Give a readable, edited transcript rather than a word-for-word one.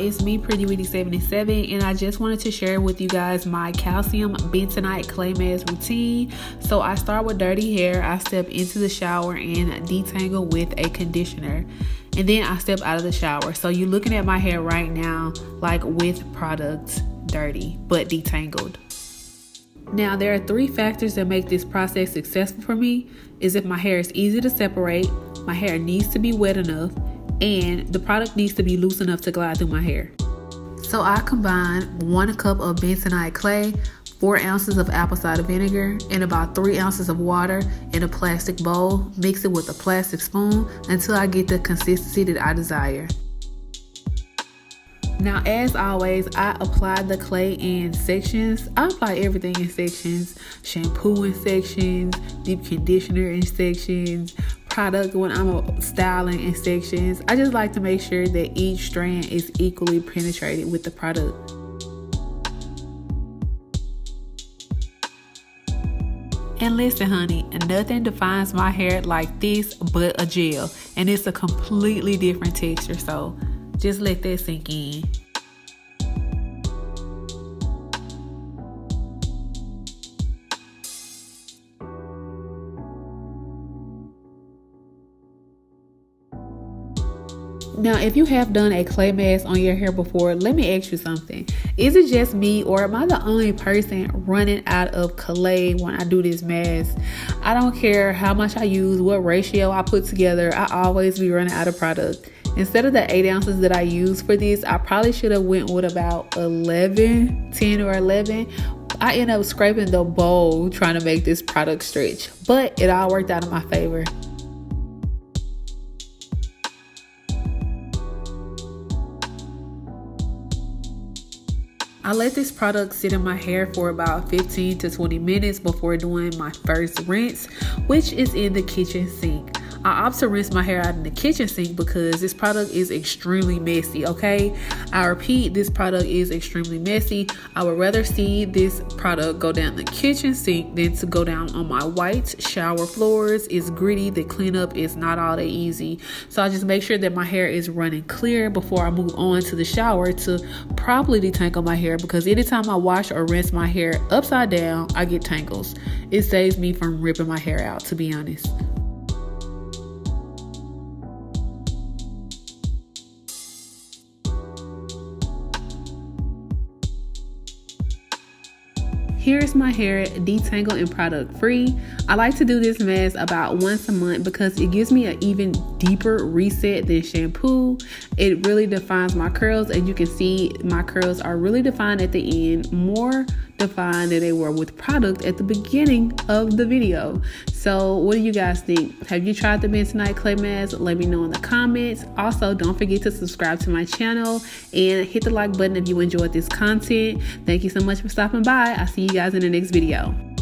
it's me, Prettywitty77, and I just wanted to share with you guys my calcium bentonite clay mask routine. So I start with dirty hair, I step into the shower and detangle with a conditioner, and then I step out of the shower. So you're looking at my hair right now like with product dirty but detangled. Now there are 3 factors that make this process successful for me. Is if my hair is easy to separate, my hair needs to be wet enough, and the product needs to be loose enough to glide through my hair. So I combine 1 cup of bentonite clay, 4 ounces of apple cider vinegar, and about 3 ounces of water in a plastic bowl. Mix it with a plastic spoon until I get the consistency that I desire. Now, as always, I apply the clay in sections. I apply everything in sections. Shampoo in sections, deep conditioner in sections, product when I'm styling in sections. I just like to make sure that each strand is equally penetrated with the product. And listen, honey, nothing defines my hair like this but a gel, and it's a completely different texture, so just let that sink in. Now, if you have done a clay mask on your hair before, let me ask you something. Is it just me, or am I the only person running out of clay when I do this mask? I don't care how much I use, what ratio I put together, I always be running out of product. Instead of the 8 ounces that I use for this, I probably should have went with about 10 or 11. I end up scraping the bowl trying to make this product stretch, but it all worked out in my favor. I let this product sit in my hair for about 15 to 20 minutes before doing my first rinse, which is in the kitchen sink. I opt to rinse my hair out in the kitchen sink because this product is extremely messy, okay? I repeat, this product is extremely messy. I would rather see this product go down the kitchen sink than to go down on my white shower floors. It's gritty, the cleanup is not all that easy. So I just make sure that my hair is running clear before I move on to the shower to properly detangle my hair, because anytime I wash or rinse my hair upside down, I get tangles. It saves me from ripping my hair out, to be honest. Here's my hair detangled and product free. I like to do this mask about once a month because it gives me an even deeper reset than shampoo. It really defines my curls, and you can see my curls are really defined at the end, more defined than they were with product at the beginning of the video. So what do you guys think? Have you tried the bentonite clay mask? Let me know in the comments. Also, don't forget to subscribe to my channel and hit the like button if you enjoyed this content. Thank you so much for stopping by. I'll see you guys in the next video.